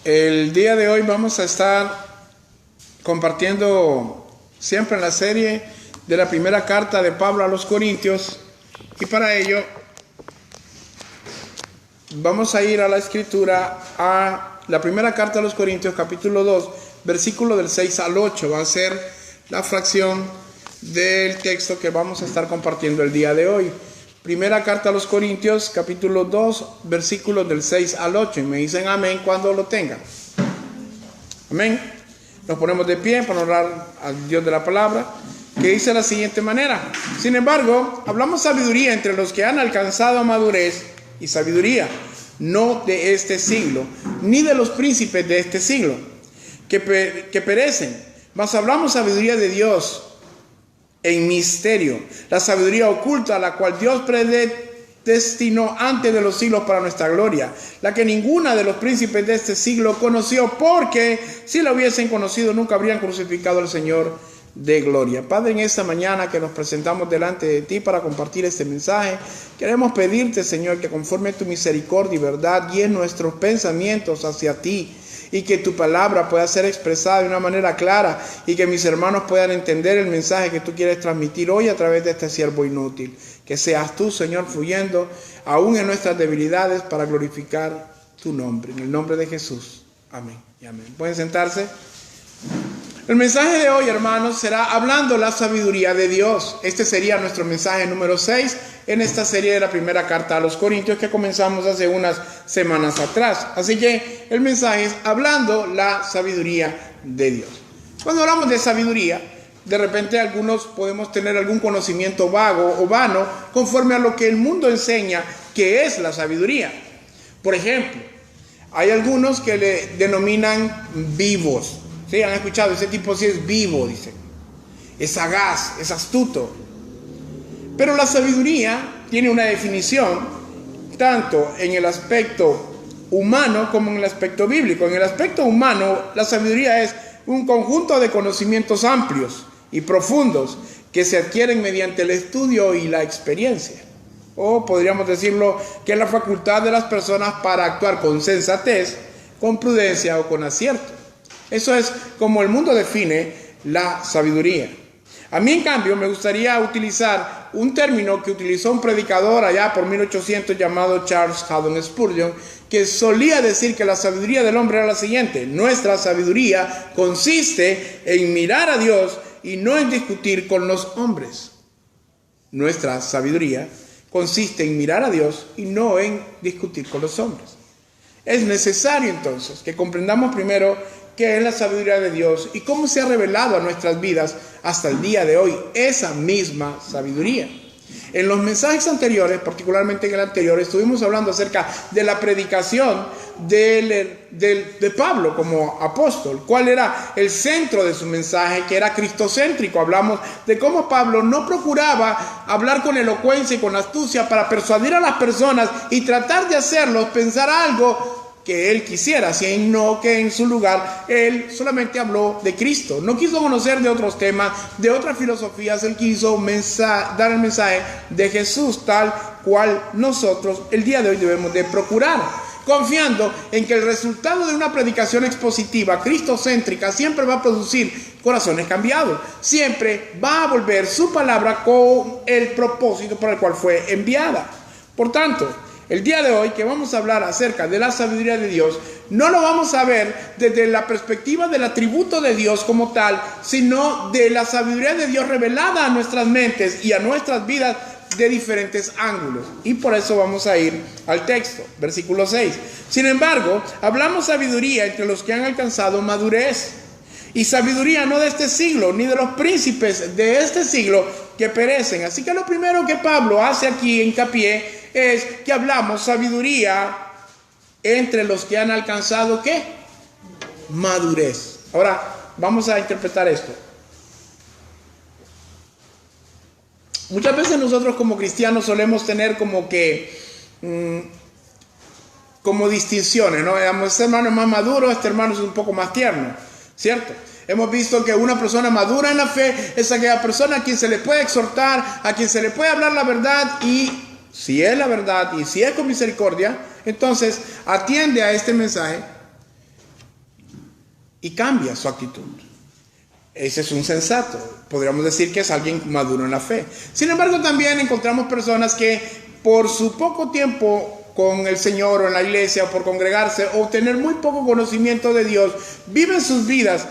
El día de hoy vamos a estar compartiendo siempre en la serie de la primera carta de Pablo a los Corintios, y para ello vamos a ir a la escritura, a la primera carta a los Corintios, capítulo 2, versículo del 6 al 8. Va a ser la fracción del texto que vamos a estar compartiendo el día de hoy. Primera carta a los Corintios, capítulo 2, versículos del 6 al 8. Y me dicen amén cuando lo tengan. Amén. Nos ponemos de pie para orar al Dios de la palabra, que dice de la siguiente manera: sin embargo, hablamos sabiduría entre los que han alcanzado madurez, y sabiduría no de este siglo, ni de los príncipes de este siglo, que perecen, mas hablamos sabiduría de Dios en misterio, la sabiduría oculta, la cual Dios predestinó antes de los siglos para nuestra gloria, la que ninguna de los príncipes de este siglo conoció, porque si la hubiesen conocido nunca habrían crucificado al Señor de gloria. Padre, en esta mañana que nos presentamos delante de ti para compartir este mensaje, queremos pedirte, Señor, que conforme a tu misericordia y verdad guíes nuestros pensamientos hacia ti, y que tu palabra pueda ser expresada de una manera clara, y que mis hermanos puedan entender el mensaje que tú quieres transmitir hoy a través de este siervo inútil. Que seas tú, Señor, fluyendo aún en nuestras debilidades para glorificar tu nombre. En el nombre de Jesús. Amén y amén. ¿Pueden sentarse? El mensaje de hoy, hermanos, será hablando la sabiduría de Dios. Este sería nuestro mensaje número 6 en esta serie de la primera carta a los Corintios que comenzamos hace unas semanas atrás. Así que el mensaje es hablando la sabiduría de Dios. Cuando hablamos de sabiduría, de repente algunos podemos tener algún conocimiento vago o vano conforme a lo que el mundo enseña que es la sabiduría. Por ejemplo, hay algunos que le denominan vivos. ¿Sí? ¿Han escuchado? Ese tipo sí es vivo, dicen. Es sagaz, es astuto. Pero la sabiduría tiene una definición tanto en el aspecto humano como en el aspecto bíblico. En el aspecto humano, la sabiduría es un conjunto de conocimientos amplios y profundos que se adquieren mediante el estudio y la experiencia. O podríamos decirlo que es la facultad de las personas para actuar con sensatez, con prudencia o con acierto. Eso es como el mundo define la sabiduría. A mí, en cambio, me gustaría utilizar un término que utilizó un predicador allá por 1800 llamado Charles Haddon Spurgeon, que solía decir que la sabiduría del hombre era la siguiente: nuestra sabiduría consiste en mirar a Dios y no en discutir con los hombres. Nuestra sabiduría consiste en mirar a Dios y no en discutir con los hombres. Es necesario entonces que comprendamos primero qué es la sabiduría de Dios y cómo se ha revelado a nuestras vidas hasta el día de hoy esa misma sabiduría. En los mensajes anteriores, particularmente en el anterior, estuvimos hablando acerca de la predicación de Pablo como apóstol. ¿Cuál era el centro de su mensaje? Que era cristocéntrico. Hablamos de cómo Pablo no procuraba hablar con elocuencia y con astucia para persuadir a las personas y tratar de hacerlos pensar algo que él quisiera, sino que en su lugar él solamente habló de Cristo. No quiso conocer de otros temas, de otras filosofías. Él quiso dar el mensaje de Jesús, tal cual nosotros el día de hoy debemos de procurar, confiando en que el resultado de una predicación expositiva cristocéntrica siempre va a producir corazones cambiados, siempre va a volver su palabra con el propósito para el cual fue enviada. Por tanto, el día de hoy que vamos a hablar acerca de la sabiduría de Dios, no lo vamos a ver desde la perspectiva del atributo de Dios como tal, sino de la sabiduría de Dios revelada a nuestras mentes y a nuestras vidas de diferentes ángulos. Y por eso vamos a ir al texto, versículo 6. Sin embargo, hablamos sabiduría entre los que han alcanzado madurez, y sabiduría no de este siglo, ni de los príncipes de este siglo que perecen. Así que lo primero que Pablo hace aquí hincapié es que hablamos sabiduría entre los que han alcanzado ¿qué? Madurez. Ahora, vamos a interpretar esto. Muchas veces nosotros como cristianos solemos tener como que como distinciones, ¿no? Este hermano es más maduro, este hermano es un poco más tierno, ¿cierto? Hemos visto que una persona madura en la fe es aquella persona a quien se le puede exhortar, a quien se le puede hablar la verdad, y si es la verdad y si es con misericordia, entonces atiende a este mensaje y cambia su actitud. Ese es un sensato. Podríamos decir que es alguien maduro en la fe. Sin embargo, también encontramos personas que por su poco tiempo con el Señor o en la iglesia, o por congregarse, o tener muy poco conocimiento de Dios, viven sus vidas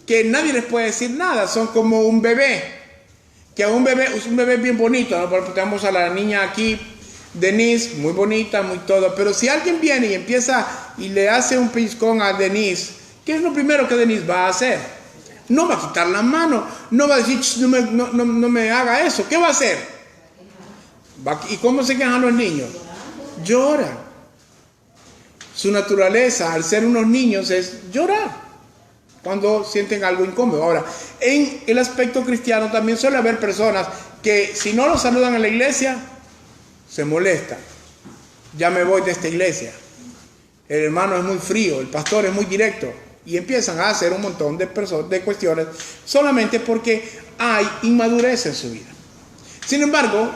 que nadie les puede decir nada. Son como un bebé, que un bebé es bien bonito, ¿no? Por ejemplo, tenemos a la niña aquí, Denise, muy bonita, muy todo, pero si alguien viene y empieza y le hace un pellizcón a Denise, ¿qué es lo primero que Denise va a hacer? No va a quitar la mano, no va a decir, no me haga eso. ¿Qué va a hacer? ¿Y cómo se quejan los niños? Lloran. Su naturaleza, al ser unos niños, es llorar cuando sienten algo incómodo. Ahora, en el aspecto cristiano también suele haber personas que si no los saludan en la iglesia, se molestan. Ya me voy de esta iglesia. El hermano es muy frío, el pastor es muy directo. Y empiezan a hacer un montón de cuestiones solamente porque hay inmadurez en su vida. Sin embargo,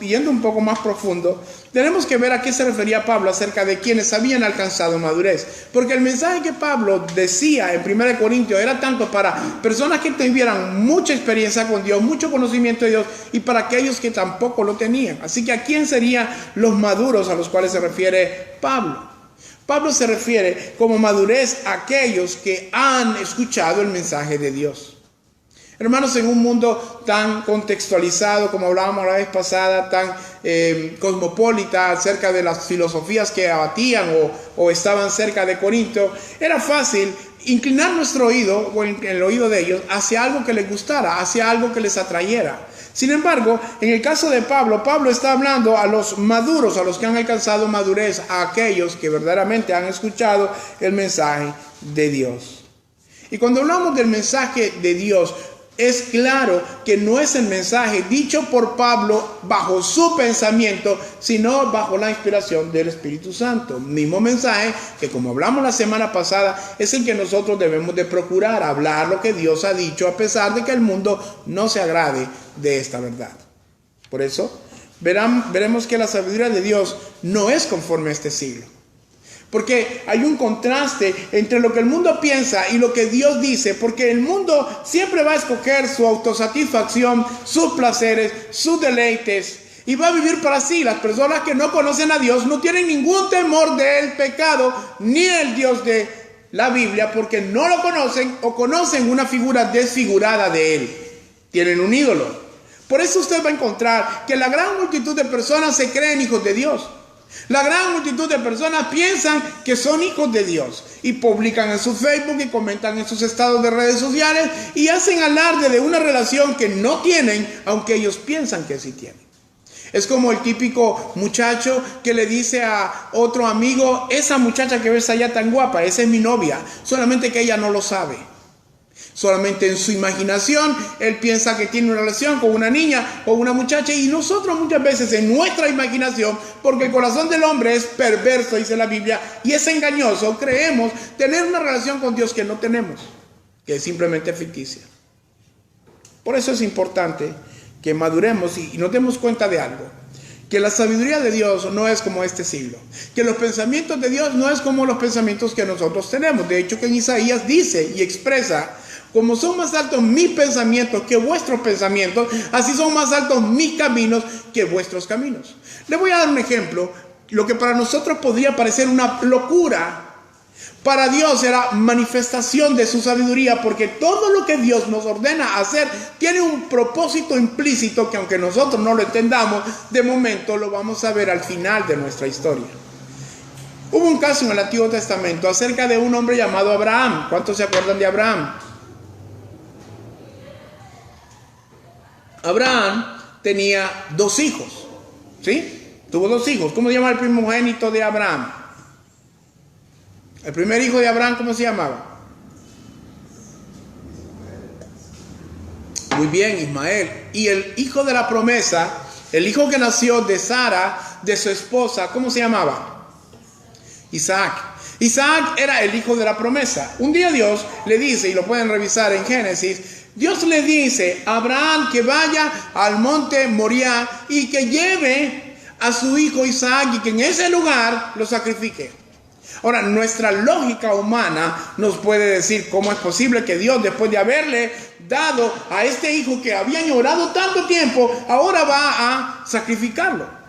y yendo un poco más profundo, tenemos que ver a qué se refería Pablo acerca de quienes habían alcanzado madurez. Porque el mensaje que Pablo decía en 1 Corintios era tanto para personas que tuvieran mucha experiencia con Dios, mucho conocimiento de Dios, y para aquellos que tampoco lo tenían. Así que ¿a quién serían los maduros a los cuales se refiere Pablo? Pablo se refiere como madurez a aquellos que han escuchado el mensaje de Dios. Hermanos, en un mundo tan contextualizado, como hablábamos la vez pasada, tan cosmopolita acerca de las filosofías que abatían o estaban cerca de Corinto, era fácil inclinar nuestro oído, o el oído de ellos, hacia algo que les gustara, hacia algo que les atrayera. Sin embargo, en el caso de Pablo, Pablo está hablando a los maduros, a los que han alcanzado madurez, a aquellos que verdaderamente han escuchado el mensaje de Dios. Y cuando hablamos del mensaje de Dios, es claro que no es el mensaje dicho por Pablo bajo su pensamiento, sino bajo la inspiración del Espíritu Santo. Mismo mensaje que, como hablamos la semana pasada, es el que nosotros debemos de procurar hablar lo que Dios ha dicho, a pesar de que el mundo no se agrade de esta verdad. Por eso veremos que la sabiduría de Dios no es conforme a este siglo. Porque hay un contraste entre lo que el mundo piensa y lo que Dios dice, porque el mundo siempre va a escoger su autosatisfacción, sus placeres, sus deleites, y va a vivir para sí. Las personas que no conocen a Dios no tienen ningún temor del pecado, ni el Dios de la Biblia, porque no lo conocen o conocen una figura desfigurada de Él. Tienen un ídolo. Por eso usted va a encontrar que la gran multitud de personas se creen hijos de Dios. La gran multitud de personas piensan que son hijos de Dios y publican en su Facebook y comentan en sus estados de redes sociales y hacen alarde de una relación que no tienen, aunque ellos piensan que sí tienen. Es como el típico muchacho que le dice a otro amigo: esa muchacha que ves allá tan guapa, esa es mi novia, solamente que ella no lo sabe. Solamente en su imaginación él piensa que tiene una relación con una niña o una muchacha, y nosotros muchas veces en nuestra imaginación, porque el corazón del hombre es perverso, dice la Biblia, y es engañoso, creemos tener una relación con Dios que no tenemos, que es simplemente ficticia. Por eso es importante que maduremos y nos demos cuenta de algo: que la sabiduría de Dios no es como este siglo, que los pensamientos de Dios no es como los pensamientos que nosotros tenemos. De hecho, que en Isaías dice y expresa: como son más altos mis pensamientos que vuestros pensamientos, así son más altos mis caminos que vuestros caminos. Le voy a dar un ejemplo. Lo que para nosotros podría parecer una locura, para Dios era manifestación de su sabiduría, porque todo lo que Dios nos ordena hacer tiene un propósito implícito que, aunque nosotros no lo entendamos, de momento lo vamos a ver al final de nuestra historia. Hubo un caso en el Antiguo Testamento acerca de un hombre llamado Abraham. ¿Cuántos se acuerdan de Abraham? Abraham tenía 2 hijos, ¿sí? Tuvo 2 hijos. ¿Cómo se llama el primogénito de Abraham? El primer hijo de Abraham, ¿cómo se llamaba? Muy bien, Ismael. Y el hijo de la promesa, el hijo que nació de Sara, de su esposa, ¿cómo se llamaba? Isaac. Isaac era el hijo de la promesa. Un día Dios le dice, y lo pueden revisar en Génesis, Dios le dice a Abraham que vaya al monte Moriah y que lleve a su hijo Isaac y que en ese lugar lo sacrifique. Ahora, nuestra lógica humana nos puede decir cómo es posible que Dios, después de haberle dado a este hijo que había añorado tanto tiempo, ahora va a sacrificarlo.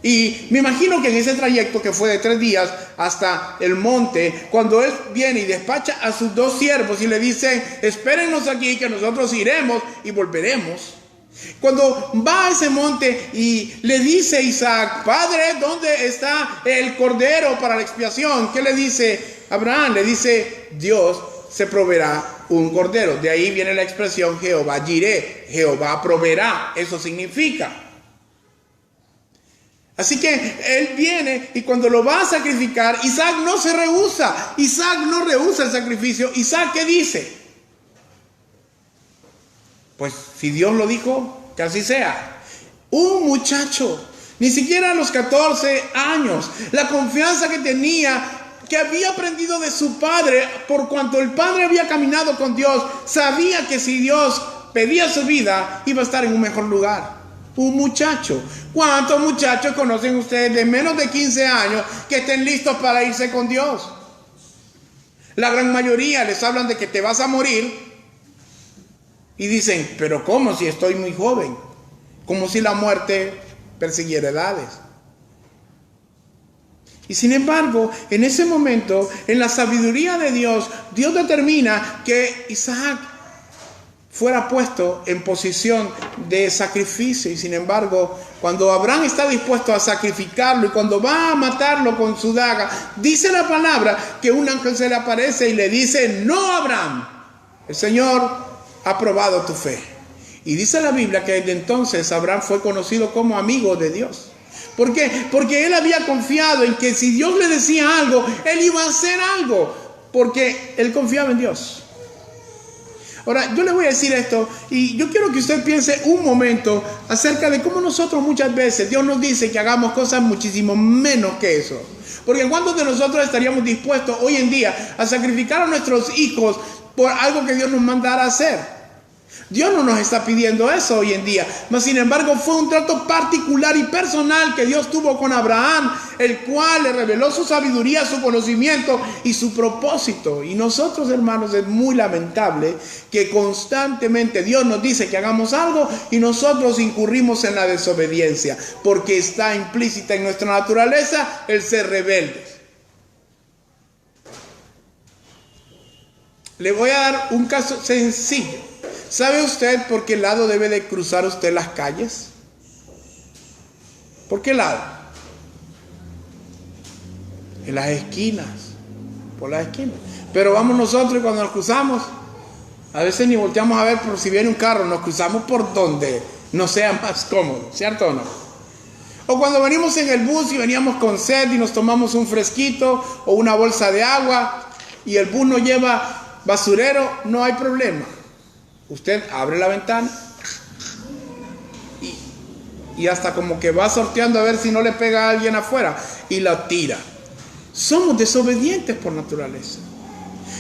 Y me imagino que en ese trayecto que fue de 3 días hasta el monte, cuando él viene y despacha a sus 2 siervos y le dice, espérennos aquí que nosotros iremos y volveremos. Cuando va a ese monte y le dice Isaac, Padre, ¿dónde está el cordero para la expiación? ¿Qué le dice Abraham? Le dice, Dios se proveerá un cordero. De ahí viene la expresión Jehová Jireh, Jehová proveerá. Eso significa. Así que él viene y cuando lo va a sacrificar, Isaac no se rehúsa. Isaac no rehúsa el sacrificio. Isaac, ¿qué dice? Pues si Dios lo dijo, que así sea. Un muchacho, ni siquiera a los 14 años, la confianza que tenía, que había aprendido de su padre, por cuanto el padre había caminado con Dios, sabía que si Dios pedía su vida, iba a estar en un mejor lugar. Un muchacho. ¿Cuántos muchachos conocen ustedes de menos de 15 años que estén listos para irse con Dios? La gran mayoría les hablan de que te vas a morir. Y dicen, pero ¿cómo si estoy muy joven? Como si la muerte persiguiera edades. Y sin embargo, en ese momento, en la sabiduría de Dios, Dios determina que Isaac fuera puesto en posición de sacrificio. Y sin embargo, cuando Abraham está dispuesto a sacrificarlo y cuando va a matarlo con su daga, dice la palabra que un ángel se le aparece y le dice, no, Abraham, el Señor ha probado tu fe. Y dice la Biblia que desde entonces Abraham fue conocido como amigo de Dios. ¿Por qué? Porque él había confiado en que si Dios le decía algo, él iba a hacer algo, porque él confiaba en Dios. Ahora, yo le voy a decir esto y yo quiero que usted piense un momento acerca de cómo nosotros muchas veces Dios nos dice que hagamos cosas muchísimo menos que eso. Porque ¿cuántos de nosotros estaríamos dispuestos hoy en día a sacrificar a nuestros hijos por algo que Dios nos mandara a hacer? Dios no nos está pidiendo eso hoy en día, mas sin embargo fue un trato particular y personal que Dios tuvo con Abraham, el cual le reveló su sabiduría, su conocimiento y su propósito. Y nosotros, hermanos, es muy lamentable que constantemente Dios nos dice que hagamos algo y nosotros incurrimos en la desobediencia, porque está implícita en nuestra naturaleza el ser rebeldes. Le voy a dar un caso sencillo. ¿Sabe usted por qué lado debe de cruzar usted las calles? ¿Por qué lado? En las esquinas. Por las esquinas. Pero vamos nosotros y cuando nos cruzamos, a veces ni volteamos a ver por si viene un carro, nos cruzamos por donde nos sea más cómodo, ¿cierto o no? O cuando venimos en el bus y veníamos con sed y nos tomamos un fresquito o una bolsa de agua y el bus no lleva basurero, no hay problema. Usted abre la ventana y hasta como que va sorteando a ver si no le pega a alguien afuera y la tira. Somos desobedientes por naturaleza.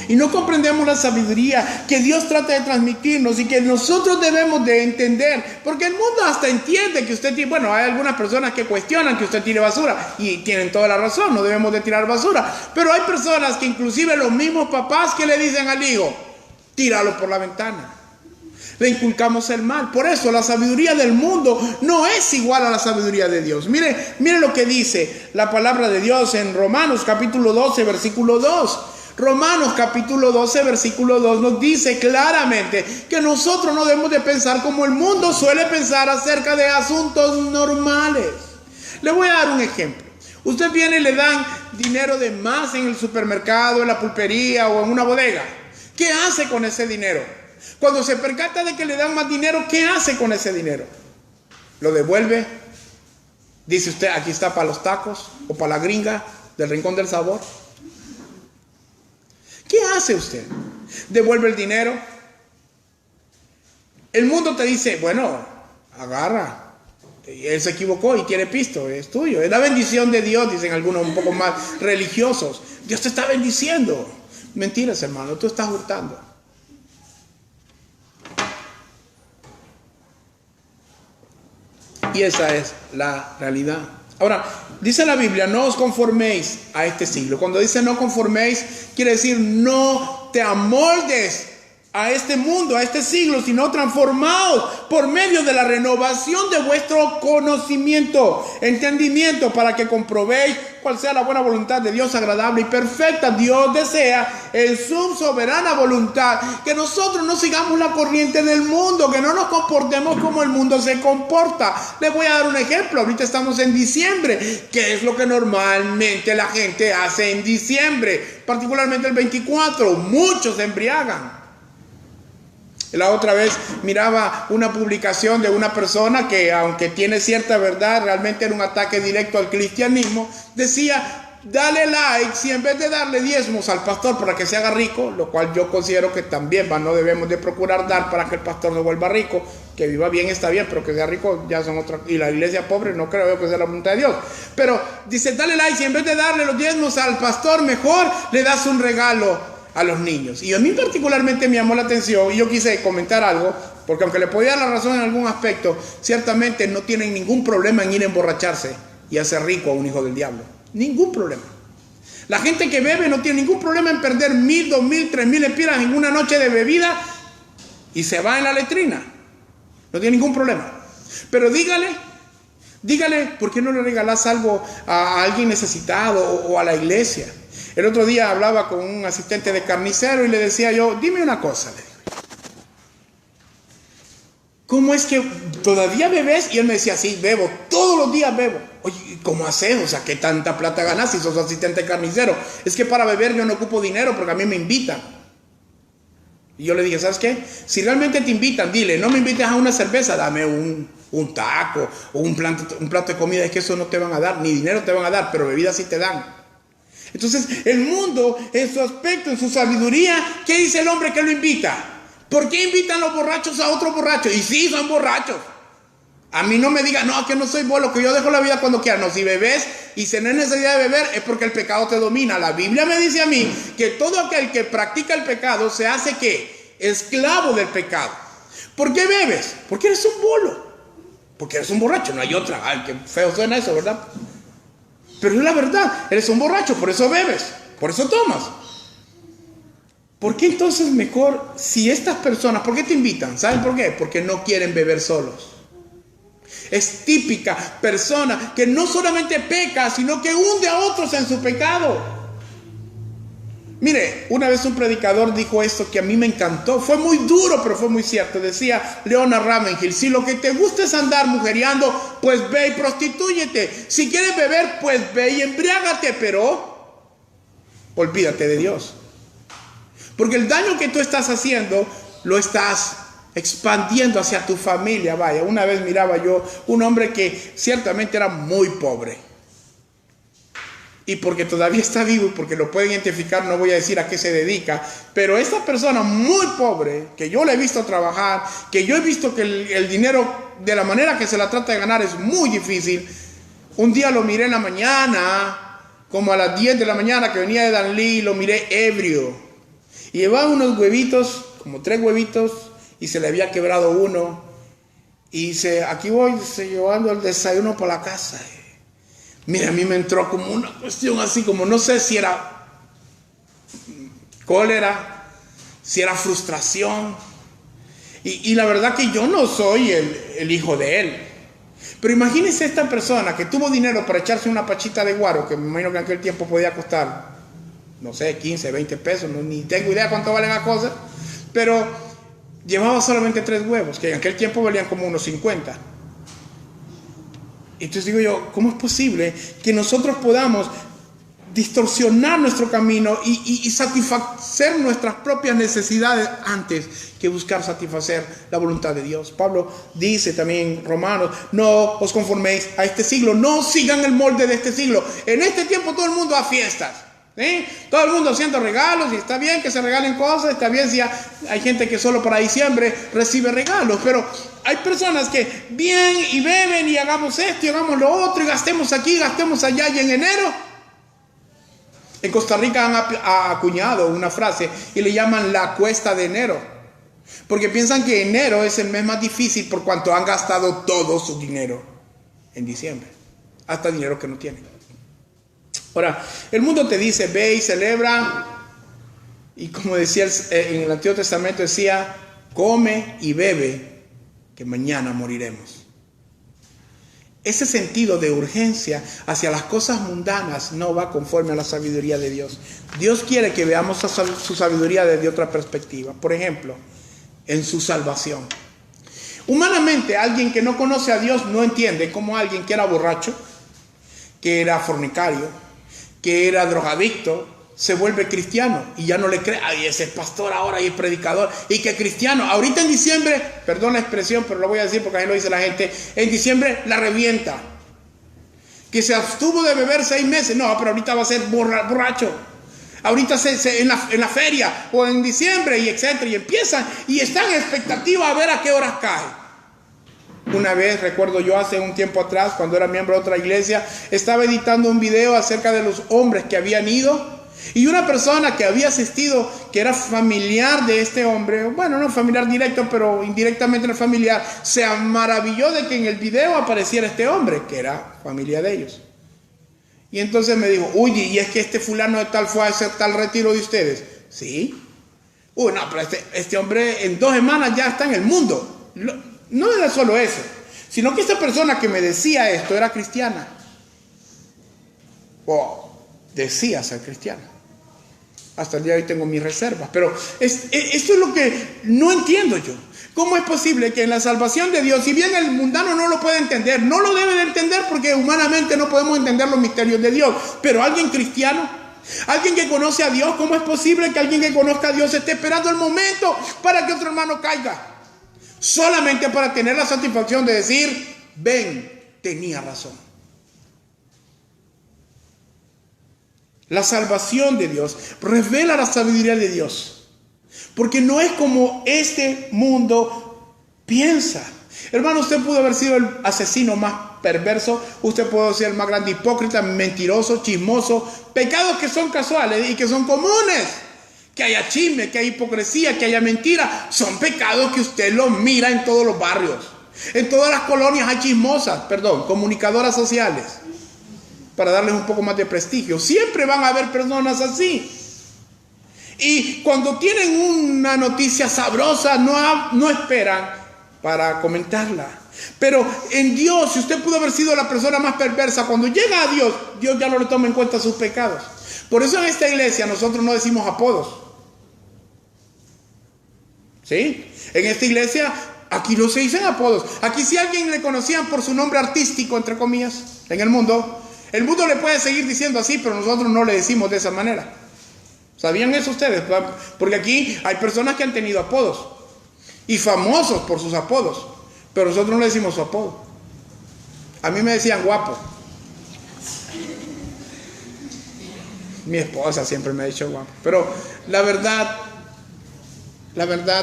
Y no comprendemos la sabiduría que Dios trata de transmitirnos y que nosotros debemos de entender. Porque el mundo hasta entiende que usted tiene... Bueno, hay algunas personas que cuestionan que usted tire basura y tienen toda la razón, no debemos de tirar basura. Pero hay personas que inclusive los mismos papás que le dicen al hijo, tíralo por la ventana. Le inculcamos el mal. Por eso la sabiduría del mundo no es igual a la sabiduría de Dios. Mire lo que dice la palabra de Dios en Romanos capítulo 12, versículo 2. Romanos capítulo 12, versículo 2 nos dice claramente que nosotros no debemos de pensar como el mundo suele pensar acerca de asuntos normales. Le voy a dar un ejemplo. Usted viene y le dan dinero de más en el supermercado, en la pulpería o en una bodega. ¿Qué hace con ese dinero? Cuando se percata de que le dan más dinero, ¿qué hace con ese dinero? ¿Lo devuelve? Dice usted, aquí está para los tacos o para la gringa del Rincón del Sabor. ¿Qué hace usted? ¿Devuelve el dinero? El mundo te dice, bueno, agarra. Él se equivocó y quiere pisto, es tuyo. Es la bendición de Dios, dicen algunos un poco más religiosos. Dios te está bendiciendo. Mentiras, hermano, tú estás hurtando. Y esa es la realidad. Ahora, dice la Biblia, no os conforméis a este siglo. Cuando dice no conforméis, quiere decir no te amoldes a este mundo, a este siglo, sino transformaos por medio de la renovación de vuestro conocimiento, entendimiento, para que comprobéis cuál sea la buena voluntad de Dios agradable y perfecta. Dios desea en su soberana voluntad que nosotros no sigamos la corriente del mundo, que no nos comportemos como el mundo se comporta. Les voy a dar un ejemplo. Ahorita estamos en diciembre. ¿Qué es lo que normalmente la gente hace en diciembre? Particularmente el 24. Muchos se embriagan. La otra vez miraba una publicación de una persona que, aunque tiene cierta verdad, realmente era un ataque directo al cristianismo. Decía, dale like si en vez de darle diezmos al pastor para que se haga rico, lo cual yo considero que también no debemos de procurar dar para que el pastor se vuelva rico. Que viva bien está bien, pero que sea rico ya son otras. Y la iglesia pobre no creo que sea la voluntad de Dios. Pero dice, dale like si en vez de darle los diezmos al pastor, mejor le das un regalo a los niños. Y a mí particularmente me llamó la atención y yo quise comentar algo, porque aunque le podía dar la razón en algún aspecto, ciertamente no tienen ningún problema en ir a emborracharse y hacer rico a un hijo del diablo. Ningún problema. La gente que bebe no tiene ningún problema en perder 1,000, 2,000, 3,000 lempiras en una noche de bebida y se va en la letrina. No tiene ningún problema. Pero dígale, ¿por qué no le regalas algo a alguien necesitado o a la iglesia? El otro día hablaba con un asistente de carnicero y le decía yo, dime una cosa, le digo, ¿cómo es que todavía bebes? Y él me decía, sí, bebo, todos los días bebo. Oye, ¿cómo haces? O sea, ¿qué tanta plata ganas si sos asistente de carnicero? Es que para beber yo no ocupo dinero porque a mí me invitan. Y yo le dije, ¿sabes qué? Si realmente te invitan, dile, no me invites a una cerveza, dame un taco o un plato de comida. Es que eso no te van a dar, ni dinero te van a dar, pero bebida sí te dan. Entonces, el mundo, en su aspecto, en su sabiduría, ¿qué dice el hombre que lo invita? ¿Por qué invitan los borrachos a otros borrachos? Y sí, son borrachos. A mí no me digan, no, que no soy bolo, que yo dejo la vida cuando quiera. No, si bebes y si no hay necesidad de beber, es porque el pecado te domina. La Biblia me dice a mí que todo aquel que practica el pecado se hace, ¿qué? Esclavo del pecado. ¿Por qué bebes? Porque eres un bolo. Porque eres un borracho, no hay otra. Ay, qué feo suena eso, ¿verdad? Pero es la verdad, eres un borracho, por eso bebes, por eso tomas. ¿Por qué entonces mejor, si estas personas, ¿por qué te invitan? ¿Saben por qué? Porque no quieren beber solos. Es típica persona que no solamente peca, sino que hunde a otros en su pecado. Mire, una vez un predicador dijo esto que a mí me encantó. Fue muy duro, pero fue muy cierto. Decía Leonard Ravenhill, si lo que te gusta es andar mujereando, pues ve y prostitúyete. Si quieres beber, pues ve y embriágate, pero olvídate de Dios. Porque el daño que tú estás haciendo, lo estás expandiendo hacia tu familia. Vaya, una vez miraba yo un hombre que ciertamente era muy pobre. Y porque todavía está vivo y porque lo puede identificar, no voy a decir a qué se dedica, pero esta persona muy pobre, que yo le he visto trabajar, que yo he visto que el dinero de la manera que se la trata de ganar es muy difícil. Un día lo miré en la mañana, como a las 10 de la mañana, que venía de Danlí, lo miré ebrio. Y llevaba unos huevitos, como 3 huevitos, y se le había quebrado uno. Y dice, aquí voy, llevando el desayuno para la casa. Mira, a mí me entró como una cuestión así, como no sé si era cólera, si era frustración. Y la verdad que yo no soy el hijo de él. Pero imagínense esta persona que tuvo dinero para echarse una pachita de guaro, que me imagino que en aquel tiempo podía costar, no sé, 15, 20 pesos, ni tengo idea cuánto valen las cosas, pero llevaba solamente 3 huevos, que en aquel tiempo valían como unos 50. Entonces digo yo, ¿cómo es posible que nosotros podamos distorsionar nuestro camino y satisfacer nuestras propias necesidades antes que buscar satisfacer la voluntad de Dios? Pablo dice también en Romanos, no os conforméis a este siglo, no sigan el molde de este siglo. En este tiempo todo el mundo da fiestas, ¿sí? Todo el mundo haciendo regalos, y está bien que se regalen cosas, está bien si hay gente que solo para diciembre recibe regalos, pero hay personas que bien y beben y hagamos esto y hagamos lo otro y gastemos aquí, gastemos allá, y en enero, en Costa Rica han acuñado una frase y le llaman la cuesta de enero, porque piensan que enero es el mes más difícil por cuanto han gastado todo su dinero en diciembre. hasta dinero que no tienen. Ahora, el mundo te dice, ve y celebra, y como decía en el Antiguo Testamento, decía, come y bebe, que mañana moriremos. Ese sentido de urgencia hacia las cosas mundanas no va conforme a la sabiduría de Dios. Dios quiere que veamos su sabiduría desde otra perspectiva. Por ejemplo, en su salvación. Humanamente, alguien que no conoce a Dios no entiende cómo alguien que era borracho, que era fornicario, que era drogadicto, se vuelve cristiano y ya no le cree. Ay, ese es pastor ahora y es predicador. Y que cristiano, ahorita en diciembre, perdón la expresión, pero lo voy a decir porque ahí lo dice la gente, en diciembre la revienta. Que se abstuvo de beber 6 meses. No, pero ahorita va a ser borracho. Ahorita en la feria o en diciembre y etcétera. Y empiezan y están en expectativa a ver a qué horas cae. Una vez, recuerdo yo hace un tiempo atrás, cuando era miembro de otra iglesia, estaba editando un video acerca de los hombres que habían ido. Y una persona que había asistido, que era familiar de este hombre, bueno, no familiar directo, pero indirectamente era familiar, se maravilló de que en el video apareciera este hombre, que era familia de ellos. Y entonces me dijo, uy, ¿y es que este fulano de tal fue a hacer tal retiro de ustedes? Sí. Uy, no, pero este hombre en 2 semanas ya está en el mundo. No era solo eso, sino que esta persona que me decía esto era cristiana. O decía ser cristiana. Hasta el día de hoy tengo mis reservas. Pero esto es lo que no entiendo yo. ¿Cómo es posible que en la salvación de Dios, si bien el mundano no lo puede entender, no lo debe de entender porque humanamente no podemos entender los misterios de Dios, pero alguien cristiano, alguien que conoce a Dios, ¿cómo es posible que alguien que conozca a Dios esté esperando el momento para que otro hermano caiga? Solamente para tener la satisfacción de decir, ven, tenía razón. La salvación de Dios revela la sabiduría de Dios. Porque no es como este mundo piensa. Hermano, usted pudo haber sido el asesino más perverso. Usted puede ser el más grande hipócrita, mentiroso, chismoso. Pecados que son casuales y que son comunes. Que haya chisme, que haya hipocresía, que haya mentira. Son pecados que usted los mira en todos los barrios. En todas las colonias hay comunicadoras sociales. Para darles un poco más de prestigio. Siempre van a haber personas así. Y cuando tienen una noticia sabrosa, no esperan para comentarla. Pero en Dios, si usted pudo haber sido la persona más perversa, cuando llega a Dios, Dios ya no le toma en cuenta sus pecados. Por eso en esta iglesia nosotros no decimos apodos. ¿Sí? En esta iglesia, aquí no se dicen apodos. Aquí si alguien le conocían por su nombre artístico, entre comillas, en el mundo le puede seguir diciendo así, pero nosotros no le decimos de esa manera. ¿Sabían eso ustedes? Porque aquí hay personas que han tenido apodos y famosos por sus apodos, pero nosotros no le decimos su apodo. A mí me decían guapo. Mi esposa siempre me ha dicho guapo. Pero la verdad,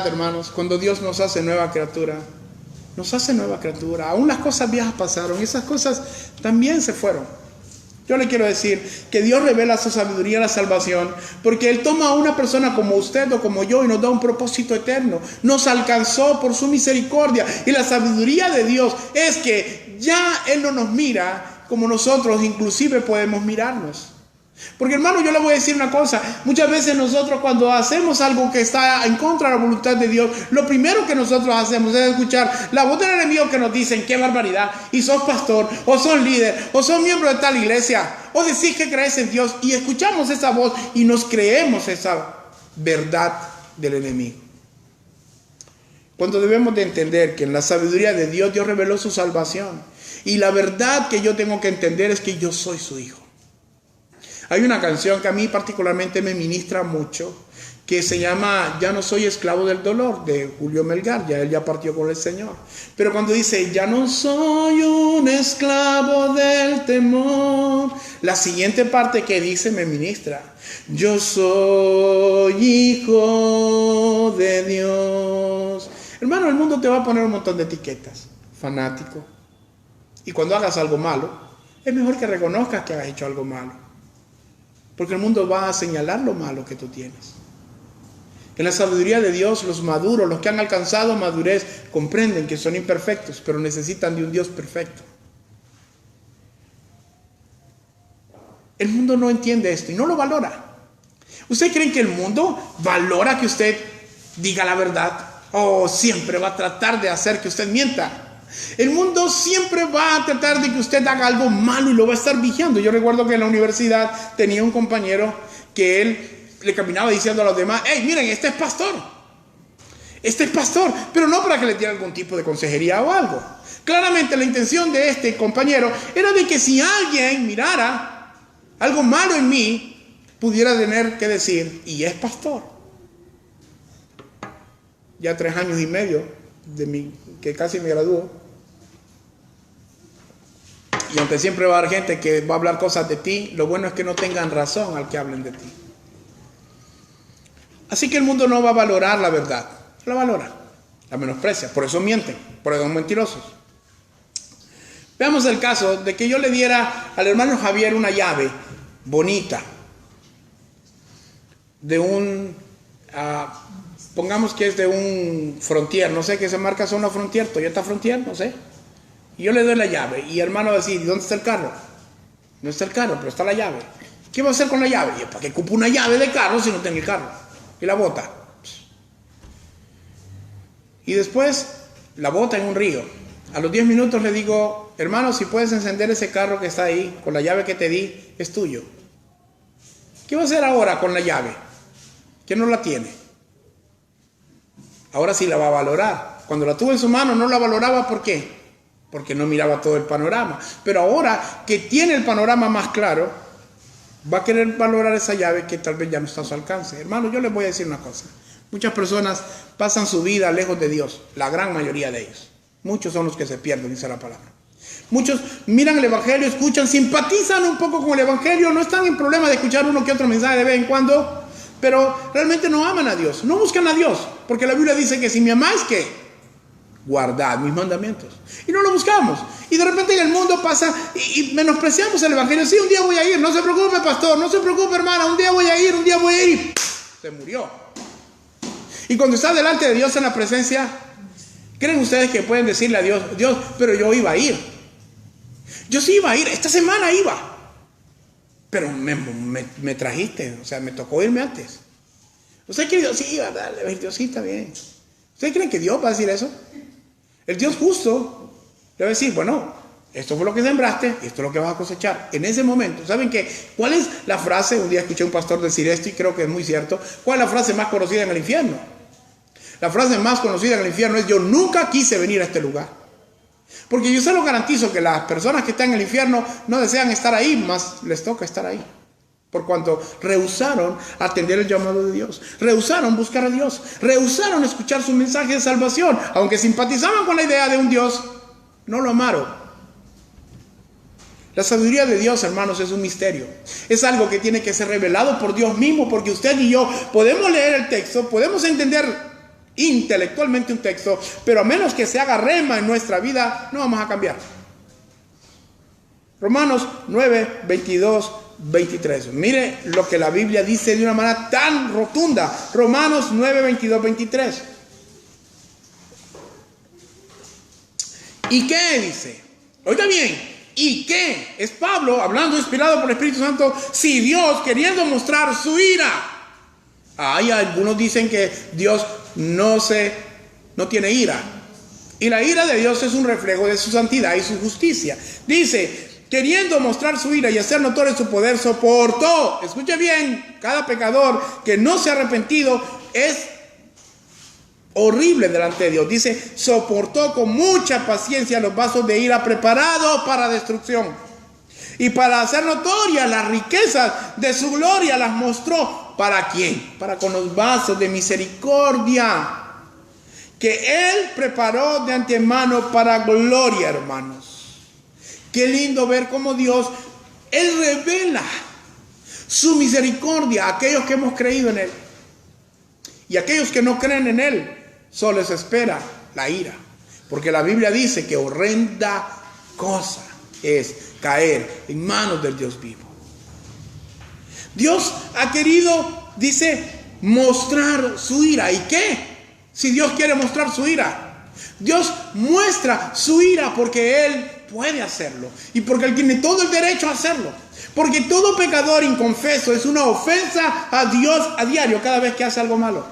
hermanos, cuando Dios nos hace nueva criatura, aún las cosas viejas pasaron, esas cosas también se fueron. Yo le quiero decir que Dios revela su sabiduría en la salvación porque Él toma a una persona como usted o como yo y nos da un propósito eterno. Nos alcanzó por su misericordia y la sabiduría de Dios es que ya Él no nos mira como nosotros inclusive podemos mirarnos. Porque hermano, yo le voy a decir una cosa, muchas veces nosotros cuando hacemos algo que está en contra de la voluntad de Dios, lo primero que nosotros hacemos es escuchar la voz del enemigo que nos dicen qué barbaridad, y sos pastor, o sos líder, o sos miembro de tal iglesia, o decís que crees en Dios, y escuchamos esa voz y nos creemos esa verdad del enemigo. Cuando debemos de entender que en la sabiduría de Dios, Dios reveló su salvación, y la verdad que yo tengo que entender es que yo soy su hijo. Hay una canción que a mí particularmente me ministra mucho, que se llama Ya no soy esclavo del dolor, de Julio Melgar. Ya él ya partió con el Señor. Pero cuando dice ya no soy un esclavo del temor, la siguiente parte que dice me ministra. Yo soy hijo de Dios. Hermano, el mundo te va a poner un montón de etiquetas. Fanático. Y cuando hagas algo malo, es mejor que reconozcas que has hecho algo malo. Porque el mundo va a señalar lo malo que tú tienes. En la sabiduría de Dios, los maduros, los que han alcanzado madurez, comprenden que son imperfectos, pero necesitan de un Dios perfecto. El mundo no entiende esto y no lo valora. ¿Ustedes creen que el mundo valora que usted diga la verdad? ¿O siempre va a tratar de hacer que usted mienta? El mundo siempre va a tratar de que usted haga algo malo y lo va a estar vigilando. Yo recuerdo que en la universidad tenía un compañero que él le caminaba diciendo a los demás: hey, miren, este es pastor, pero no para que le diera algún tipo de consejería o algo. Claramente la intención de este compañero era de que si alguien mirara algo malo en mí, pudiera tener que decir: y es pastor. Ya 3 años y medio que casi me graduó. Y aunque siempre va a haber gente que va a hablar cosas de ti, lo bueno es que no tengan razón al que hablen de ti. Así que el mundo no va a valorar la verdad. La valora, la menosprecia. Por eso mienten, por eso son mentirosos. Veamos el caso de que yo le diera al hermano Javier una llave bonita de un, pongamos que es de un Frontier, no sé qué se marca, son una Frontier, Toyota Frontier, no sé. Y yo le doy la llave y el hermano va a decir: ¿y dónde está el carro? No está el carro, pero está la llave. ¿Qué va a hacer con la llave? Y yo: ¿para qué ocupo una llave de carro si no tengo el carro? Y la bota. Y después la bota en un río. A los 10 minutos le digo: hermano, si puedes encender ese carro que está ahí con la llave que te di, es tuyo. ¿Qué va a hacer ahora con la llave? Que no la tiene. Ahora sí la va a valorar. Cuando la tuvo en su mano no la valoraba. ¿Por qué? Porque no miraba todo el panorama. Pero ahora que tiene el panorama más claro, va a querer valorar esa llave que tal vez ya no está a su alcance. Hermano, yo les voy a decir una cosa. Muchas personas pasan su vida lejos de Dios, la gran mayoría de ellos. Muchos son los que se pierden, dice la palabra. Muchos miran el Evangelio, escuchan, simpatizan un poco con el Evangelio, no están en problema de escuchar uno que otro mensaje de vez en cuando, pero realmente no aman a Dios, no buscan a Dios, porque la Biblia dice que si me amáis, ¿qué? Guardad mis mandamientos. Y no lo buscamos. Y de repente en el mundo pasa y menospreciamos el Evangelio. Sí, un día voy a ir, no se preocupe, pastor, no se preocupe, hermana, un día voy a ir y se murió. Y cuando está delante de Dios en la presencia, ¿creen ustedes que pueden decirle a Dios: Dios, pero yo iba a ir? Yo sí iba a ir, esta semana iba, pero me trajiste, o sea, me tocó irme antes. ¿Usted cree que Dios sí iba a darle? Dios sí está bien. ¿Ustedes creen que Dios va a decir eso? El Dios justo le va a decir: bueno, esto fue lo que sembraste, esto es lo que vas a cosechar. En ese momento, ¿saben qué? ¿Cuál es la frase? Un día escuché a un pastor decir esto y creo que es muy cierto. ¿Cuál es la frase más conocida en el infierno? La frase más conocida en el infierno es: yo nunca quise venir a este lugar. Porque yo se lo garantizo que las personas que están en el infierno no desean estar ahí, más les toca estar ahí. Por cuanto rehusaron atender el llamado de Dios, rehusaron buscar a Dios, rehusaron escuchar su mensaje de salvación. Aunque simpatizaban con la idea de un Dios, no lo amaron. La sabiduría de Dios, hermanos, es un misterio. Es algo que tiene que ser revelado por Dios mismo, porque usted y yo podemos leer el texto, podemos entender intelectualmente un texto, pero a menos que se haga rema en nuestra vida, no vamos a cambiar. Romanos 9, 22, 23. Mire lo que la Biblia dice de una manera tan rotunda. Romanos 9, 22, 23. ¿Y qué dice? Oiga bien, ¿y qué? Es Pablo hablando, inspirado por el Espíritu Santo. Si Dios, queriendo mostrar su ira. Hay algunos dicen que Dios no tiene ira. Y la ira de Dios es un reflejo de su santidad y su justicia. Dice: queriendo mostrar su ira y hacer notorio su poder, soportó. Escuche bien, cada pecador que no se ha arrepentido es horrible delante de Dios. Dice: soportó con mucha paciencia los vasos de ira preparados para destrucción. Y para hacer notorias las riquezas de su gloria las mostró. ¿Para quién? Para con los vasos de misericordia que Él preparó de antemano para gloria, hermanos. Qué lindo ver cómo Dios, Él revela su misericordia a aquellos que hemos creído en Él. Y aquellos que no creen en Él, solo les espera la ira. Porque la Biblia dice que horrenda cosa es caer en manos del Dios vivo. Dios ha querido, dice, mostrar su ira. ¿Y qué? Si Dios quiere mostrar su ira, Dios muestra su ira porque Él puede hacerlo y porque Él tiene todo el derecho a hacerlo. Porque todo pecador inconfeso es una ofensa a Dios a diario cada vez que hace algo malo.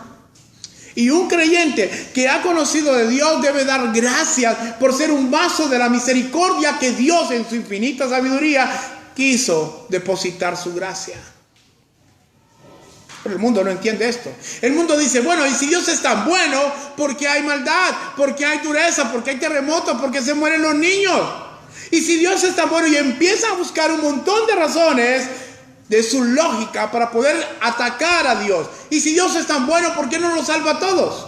Y un creyente que ha conocido de Dios debe dar gracias por ser un vaso de la misericordia que Dios en su infinita sabiduría quiso depositar su gracia. Pero el mundo no entiende esto. El mundo dice, bueno, y si Dios es tan bueno, ¿por qué hay maldad? ¿Por qué hay dureza? ¿Por qué hay terremotos? ¿Por qué se mueren los niños? Y si Dios es tan bueno, y empieza a buscar un montón de razones de su lógica para poder atacar a Dios. Y si Dios es tan bueno, ¿por qué no nos salva a todos?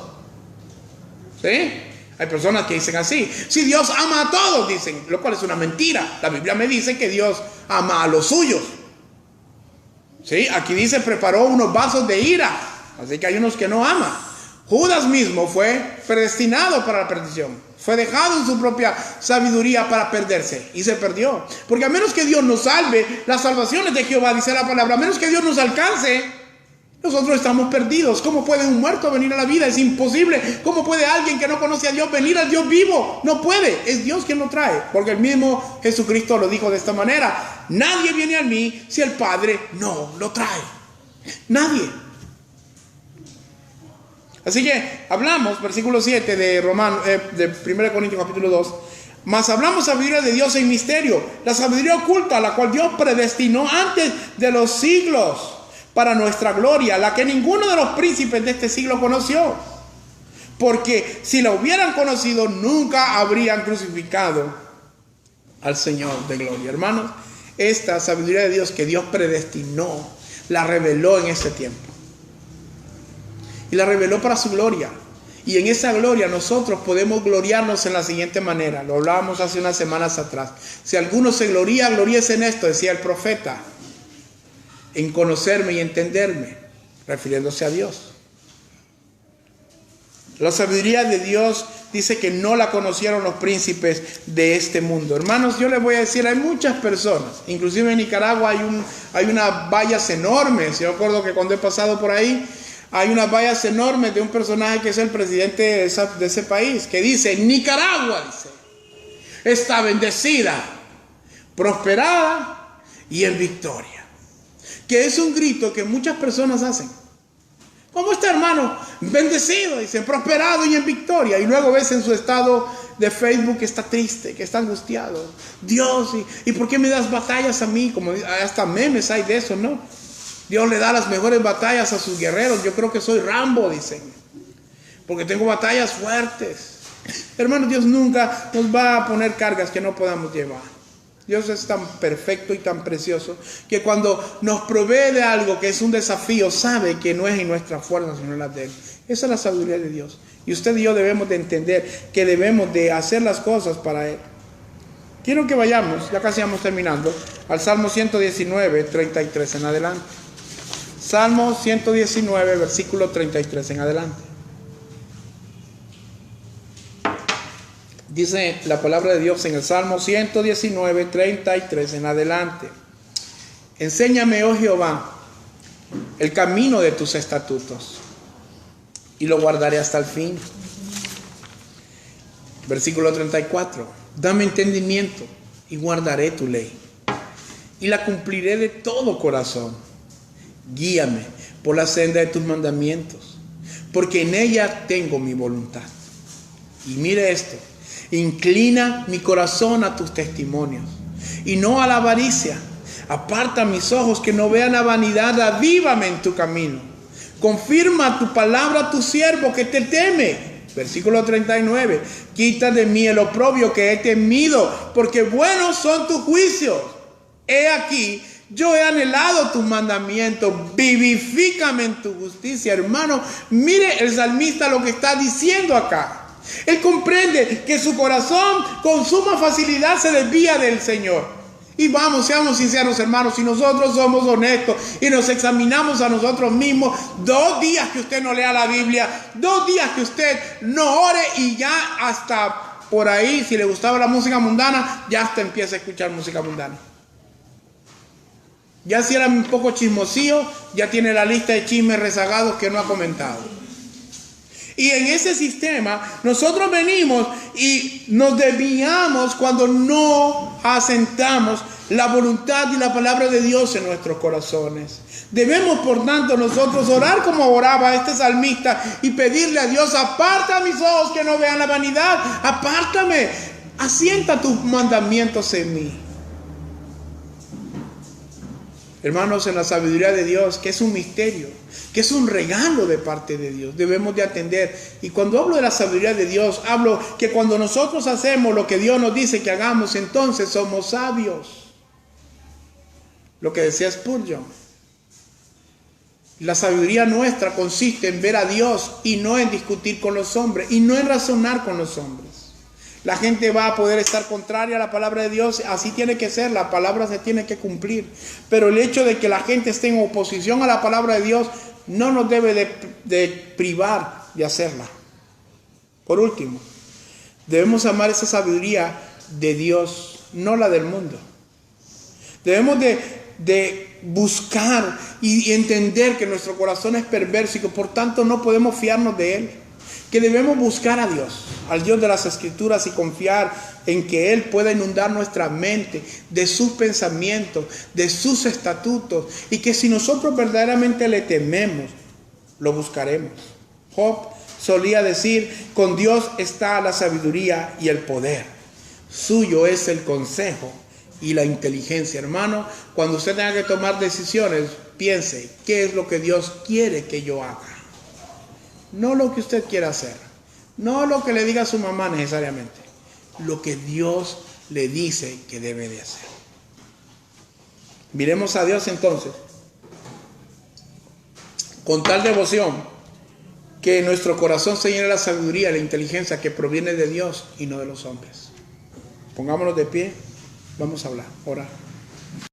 ¿Sí? Hay personas que dicen así. Si Dios ama a todos, dicen, lo cual es una mentira. La Biblia me dice que Dios ama a los suyos. ¿Sí? Aquí dice, preparó unos vasos de ira. Así que hay unos que no ama. Judas mismo fue predestinado para la perdición. Fue dejado en su propia sabiduría para perderse. Y se perdió. Porque a menos que Dios nos salve, las salvaciones de Jehová, dice la palabra, a menos que Dios nos alcance, nosotros estamos perdidos. ¿Cómo puede un muerto venir a la vida? Es imposible. ¿Cómo puede alguien que no conoce a Dios venir al Dios vivo? No puede. Es Dios quien lo trae. Porque el mismo Jesucristo lo dijo de esta manera. Nadie viene a mí si el Padre no lo trae. Nadie. Así que hablamos, versículo 7 de de 1 Corintios capítulo 2. Mas hablamos sabiduría de Dios en misterio. La sabiduría oculta, la cual Dios predestinó antes de los siglos para nuestra gloria, la que ninguno de los príncipes de este siglo conoció. Porque si la hubieran conocido, nunca habrían crucificado al Señor de gloria. Hermanos, esta sabiduría de Dios que Dios predestinó, la reveló en ese tiempo. Y la reveló para su gloria. Y en esa gloria nosotros podemos gloriarnos en la siguiente manera. Lo hablábamos hace unas semanas atrás. Si alguno se gloría, gloríese en esto, decía el profeta. En conocerme y entenderme, refiriéndose a Dios. La sabiduría de Dios dice que no la conocieron los príncipes de este mundo. Hermanos, yo les voy a decir, hay muchas personas, inclusive en Nicaragua hay unas vallas enormes. Yo recuerdo que cuando he pasado por ahí, hay unas vallas enormes de un personaje que es el presidente de ese país, que dice, Nicaragua, dice, está bendecida, prosperada y en victoria. Que es un grito que muchas personas hacen. ¿Cómo está, hermano? Bendecido, dicen, prosperado y en victoria. Y luego ves en su estado de Facebook que está triste, que está angustiado. Dios, ¿y por qué me das batallas a mí? Como hasta memes hay de eso, ¿no? Dios le da las mejores batallas a sus guerreros. Yo creo que soy Rambo, dicen, porque tengo batallas fuertes. Hermano, Dios nunca nos va a poner cargas que no podamos llevar. Dios es tan perfecto y tan precioso que cuando nos provee de algo que es un desafío, sabe que no es en nuestra fuerza sino en la de Él. Esa es la sabiduría de Dios. Y usted y yo debemos de entender que debemos de hacer las cosas para Él. Quiero que vayamos, ya casi vamos terminando, al Salmo 119, 33 en adelante. Salmo 119, versículo 33 en adelante. Dice la palabra de Dios en el Salmo 119, 33 en adelante. Enséñame, oh Jehová, el camino de tus estatutos, y lo guardaré hasta el fin. Versículo 34. Dame entendimiento, y guardaré tu ley, y la cumpliré de todo corazón. Guíame por la senda de tus mandamientos, porque en ella tengo mi voluntad. Y mire esto. Inclina mi corazón a tus testimonios y no a la avaricia. Aparta mis ojos que no vean la vanidad. Avívame en tu camino. Confirma tu palabra a tu siervo que te teme. Versículo 39. Quita de mí el oprobio que he temido, porque buenos son tus juicios. He aquí, yo he anhelado tus mandamientos. Vivifícame en tu justicia. Hermano, mire el salmista lo que está diciendo acá. Él comprende que su corazón con suma facilidad se desvía del Señor. Y vamos, seamos sinceros, hermanos, si nosotros somos honestos y nos examinamos a nosotros mismos, 2 días que usted no lea la Biblia, 2 días que usted no ore y ya hasta por ahí, si le gustaba la música mundana, ya hasta empieza a escuchar música mundana. Ya si era un poco chismosillo, ya tiene la lista de chismes rezagados que no ha comentado. Y en ese sistema nosotros venimos y nos desviamos cuando no asentamos la voluntad y la palabra de Dios en nuestros corazones. Debemos, por tanto, nosotros orar como oraba este salmista y pedirle a Dios: aparta mis ojos que no vean la vanidad, apártame, asienta tus mandamientos en mí. Hermanos, en la sabiduría de Dios, que es un misterio, que es un regalo de parte de Dios, debemos de atender. Y cuando hablo de la sabiduría de Dios, hablo que cuando nosotros hacemos lo que Dios nos dice que hagamos, entonces somos sabios. Lo que decía Spurgeon. La sabiduría nuestra consiste en ver a Dios y no en discutir con los hombres y no en razonar con los hombres. La gente va a poder estar contraria a la palabra de Dios, así tiene que ser, la palabra se tiene que cumplir. Pero el hecho de que la gente esté en oposición a la palabra de Dios no nos debe de privar de hacerla. Por último, debemos amar esa sabiduría de Dios, no la del mundo. Debemos de buscar y entender que nuestro corazón es perverso y que por tanto no podemos fiarnos de Él. Que debemos buscar a Dios, al Dios de las Escrituras, y confiar en que Él pueda inundar nuestra mente de sus pensamientos, de sus estatutos, y que si nosotros verdaderamente le tememos, lo buscaremos. Job solía decir: con Dios está la sabiduría y el poder, suyo es el consejo y la inteligencia. Hermano, cuando usted tenga que tomar decisiones, piense: ¿qué es lo que Dios quiere que yo haga? No lo que usted quiera hacer, no lo que le diga a su mamá necesariamente, lo que Dios le dice que debe de hacer. Miremos a Dios entonces con tal devoción que en nuestro corazón se llene la sabiduría y la inteligencia que proviene de Dios y no de los hombres. Pongámonos de pie, vamos a hablar, orar.